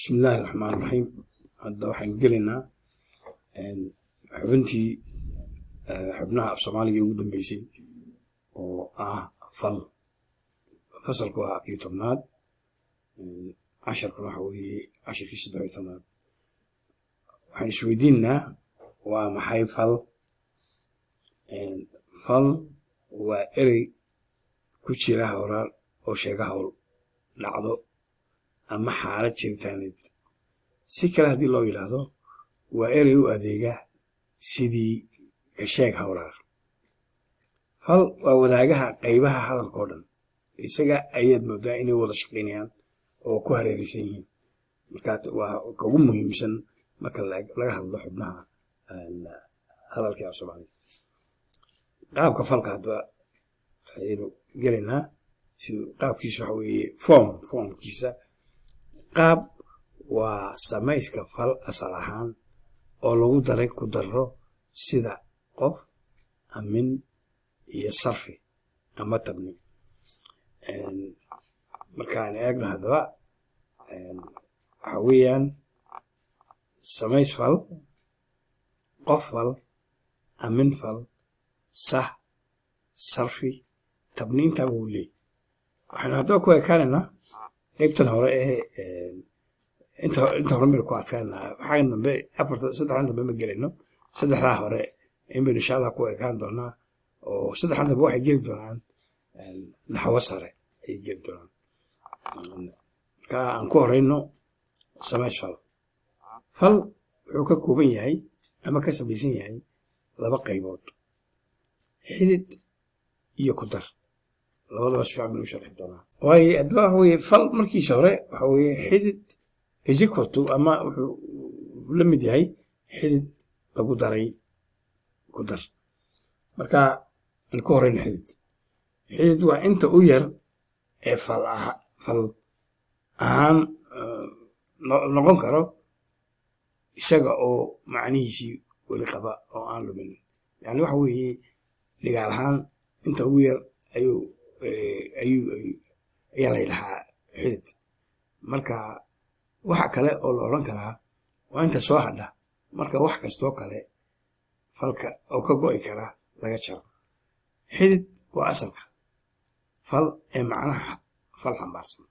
بسم الله الرحمن الرحيم. هذا waxaan gelinaa xubintii xubnaha af Soomaaliga ugu dambeysay oo fal fasalku waa kii tobnaad casharkuna waxa weeye casharkii 13aad. waxaan isweydiinaa waa maxay fal? fal waa erey ku jira hawraar oo sheega hawl dhacdo ama xaalad jiritaaneed. si kale haddii loo yidhaahdo waa erey u adeega sidii ka sheeg hawraar. fal waa wadaagaha qaybaha hadalka oo dhan, isaga ayaad moodaa inay wada shaqaynayaan oo ku hareeraysan yihiin. markaa waa ugu muhiimsan marka laga hadlo xubnaha hadalkii af Soomaaliga. qaabka falka hadda ayaynu gelaynaa. qaabkiisa waxa weeye formkiisa. qaab waa samayska fal asal ahaan oo lagu daray ku daro sida qof, amin iyo sarfi ama tabni. markaan eegno haddaba waxa weeyaan samays fal, qof fal, amin fal, sah, sarfi, tabni intaa buu leeyahay. waxaynu haddaba ku ekaanaynaa qaybtan hore ee inta hore meel ku adkaanaa. waxaan dambe saddexdan dambe ma gelayno. saddexdaa hore inbaynu insha allah ku ekaan doonaa oo saddexdan dambe waxay geli doonaan naxwo sare ayay geli doonaan. marka aan ku horeyno samays fal. fal wuxuu ka kooban yahay ama ka samaysan yahay laba qaybood, xidid iyo ku dar. labadaba si fiican baynu u sharxi doonaa. waayo haddaba waxa weeye fal markiisa hore waxa weeye xidid is equal to ama wuxuu la mid yahay xidid lagu daray ku dar. marka aan ku horeyno xidid. xidid waa inta u yar ee fal ahaan noqon karo isaga oo macnihiisii weli qaba oo aan lumin. yani waxa weeye dhigaal ahaan inta ugu yar ayaa la yidhahaa xidid. marka waxa kale oo la odhan karaa waa inta soo hadha marka wax kastoo kale falka oo ka go'i kara laga jaro. xidid waa asalka fal ee macnaha fal xambaarsan.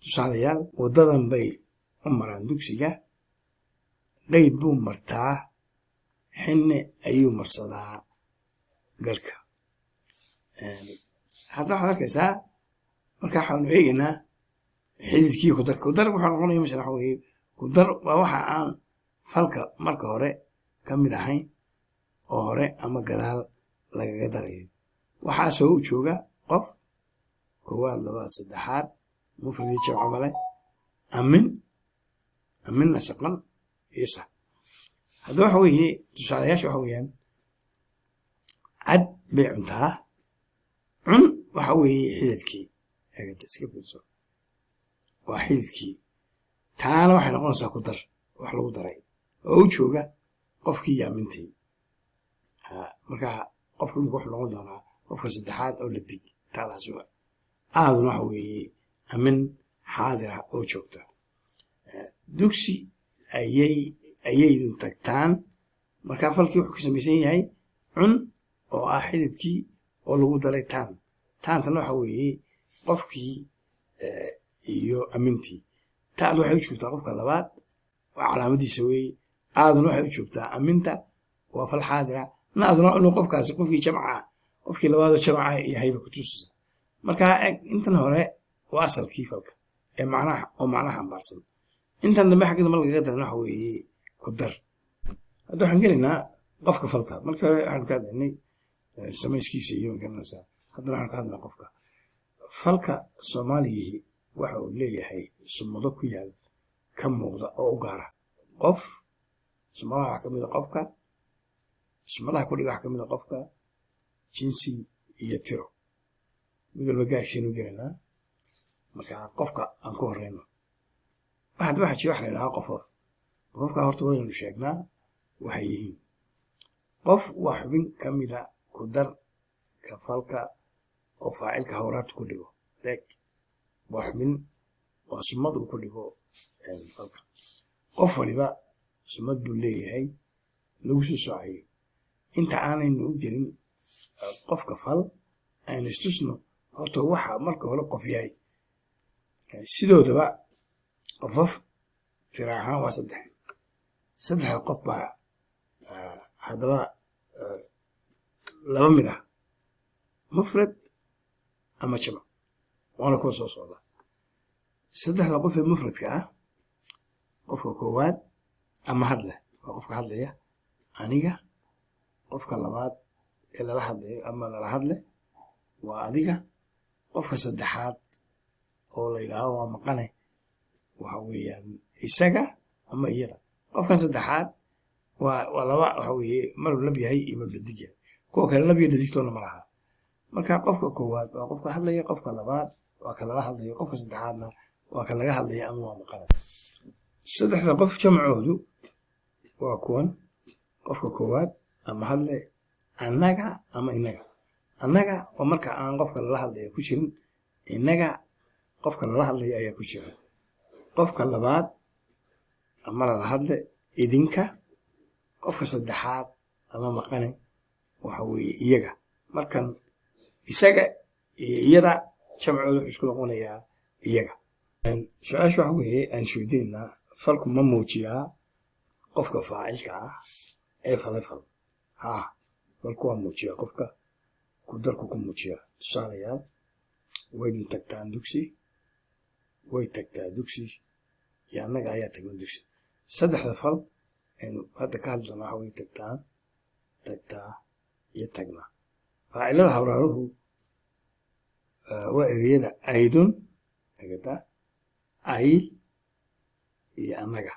tusaalayaal, wadadan bay u maraan dugsiga, qayb buu martaa, xinne ayuu marsadaa galka. hadda waxaad arkaysaa marka waxaanu eegaynaa xididkii ku dar. ku dar wuxuu noqonaya masala waxa weeye ku dar waa waxa aan falka marka hore ka mid ahayn oo hore ama gadaal lagaga darayo. waxaasoo u jooga qof, koowaad, labaad, saddexaad, mufrad jamco male, aminna shaqan iyo sah. hadda waxa weeye tusaalayaasha waxa weeyaan cad bay cuntaa, cun waxa weeye xididkii. iska fiirso, waa xididkii. taana waxay noqonaysaa ku dar, wax lagu daray oo u jooga qofkii iyo amintii. marka qofka imika wuxuu noqon doonaa qofka saddexaad oo la dig. taadaas aaduna waxa weeye amin xaadira oo joogta. dugsi ayaydu tagtaan. marka falkii wuxuu ka samaysan yahay cun oo ah xididkii oo lagu daray taan. taantana waxa weeye qofkii iyo amintii. taad waxay u joogtaa qofka labaad, waa calaamadiisa weeye. aaduna waxay u joogtaa aminta, waa fal xaadira. naaduna inuu qofkaasi qofkii jamca qofkii labaadoo jamca yahayba ku tusisa. marka intan hore waa asalkii falka ee macnaha xambaarsan. intan dambe xagga dambe lagaga daran waxa weeye ku dar. hadda waxaan gelaynaa qofka falka. markii hore waxaanu ka hadlaynay samayskiisa iyo magaranaysaa. haddana waxaanu ka hadlaynaa qofka falka. soomaaligii waxa uu leeyahay sumado ku yaal ka muuqda oo u gaara qof. sumadaha waxaa kamid a qofka, sumadaha kudhiga waxaa kamid a qofka, jinsi iyo tiro. mid walba gaarkiisaynu gelaynaa. marka qofka aan ku horeyno. waxaa jira wax la yidhahaa qofof. qofka horta waynanu sheegnaa waxay yihiin. qof waa xubin ka mida ku dar ka falka oo faacilka hawraarta ku dhigo. waa xubin waa sumad uu ku dhigo falka qof waliba sumad buu leeyahay lagu soo soocayo inta aanaynu u jirin qofka fal aynu istusno horta waxa marka hore qof yahay sidoodaba qofof tira ahaan waa saddex qof baa haddaba laba mid ah mufrad ama jamac waana kuwa soo socda saddexda qof ee mufradka ah qofka koowaad ama hadle waa qofka hadlaya aniga qofka labaad ee lala hadlayo ama lala hadle waa adiga qofka saddexaad oo la yidhaaho waa maqane waxa weeyaan isaga ama iyada qofkan saddexaad waa laba waxa weeye maruu lab yahay iyo maruu dhadig yahay kuwa kale lab iyo dhadigtoona ma laha marka qofka koowaad waa qofka hadlaya qofka labaad waa ka lala hadlayo qofka saddexaadna waa ka laga hadlaya ama waa maqane saddexda qof jamcoodu waa kuwan qofka koowaad ama hadle annaga ama inaga annaga waa marka aan qofka lala hadlaya ku jirin inaga qofka lala hadlaya ayaa ku jira qofka labaad ama lala hadle idinka qofka saddexaad ama maqane waxa weeye iyaga markan isaga iyo iyada jamcooda wuxuu isku noqonayaa iyaga su-aasha waxa weeye aan isweydiinaynaa falku ma muujiyaa qofka faacilka ah ee falay fal haa falku waa muujiyaa qofka ku darku ku muujiyaa tusaalayaal waydin tagtaan dugsi way tagtaa dugsi iyo annaga ayaa tagna dugsi saddexda fal aynu hadda ka hadlana waxa way tagtaan tagtaa iyo tagnaa faacilada hawraaruhu waa ereyada aydun agata ay iyo annaga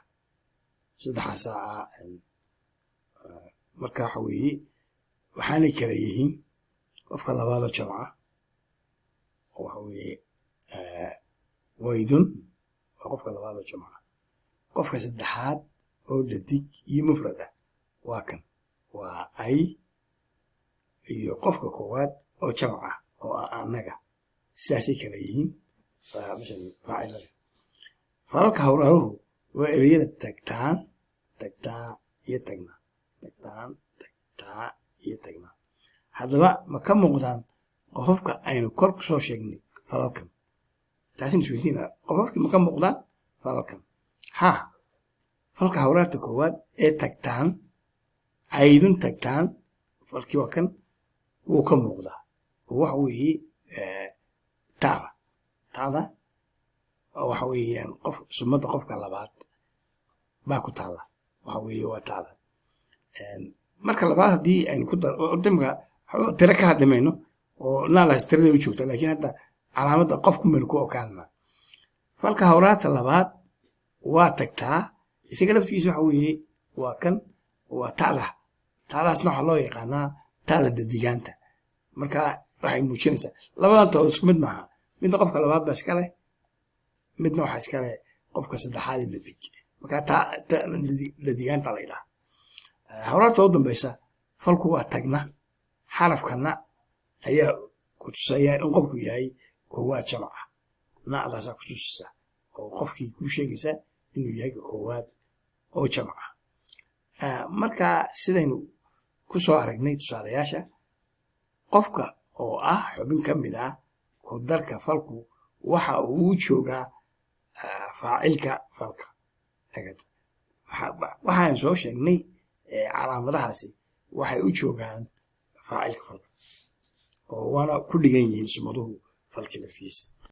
saddexaasaa marka waxa weeye waxaanay kala yihiin qofka labaadoo jamca oo waxa weeye waydun waa qofka labaadoo jamca qofka saddexaad oo dhadig iyo mufrad ah waa kan waa ay iyo qofka koowaad oo jamc ah oo ah annaga sidaasay kala yihiin faacilada falalka hawraaruhu waa ereyada tagtaan tagtaa iyo tagnaa tagtaan tagtaa iyo tagnaa haddaba ma ka muuqdaan qofofka aynu kor ku soo sheegnay falalkan taasina isweydiina qofofkii ma ka muuqdaan falalkan haa falka hawraarta koowaad ee tagtaan aydun tagtaan falkii waa kan wuu ka muuqdaa oo waxa weeye taada waxa weeyaan qof sumadda qofka labaad baa ku taala waxa weeye waa taada marka labaad haddii aynu ku dardimka tiro ka hadlimayno oo naalaas tirada u joogta laakiin hadda calaamadda qofku maynu ku okaanana falka hawraarta labaad waa tagtaa isaga laftigiisa waxa weeye waa kan waa taadaasna waxaa loo yaqaanaa taada dhadigaanta marka waxay muujinaysaa labadan tood isku mid maaha midna qofka labaad baa iska leh midna waxaa iska leh qofka saddexaad ee dhadig marka dhadigaanta la yidhaha hawraarta u dambaysa falku waa tagna xarafkana ayaa ku tusaya in qofku yahay koowaad jamc ah nacdaasaa ku tusaysa oo qofkii ku sheegaysa inuu yahay ka koowaad oo jamc ah marka sidaynu ku soo aragnay tusaalayaasha qofka oo ah xubin ka mid ah ku darka falku waxa uu joogaa faacilka falka waxaan soo sheegnay calaamadahaasi waxay u joogaan faacilka falka oo waana ku dhigan yihiin sumaduhu falki laftiisa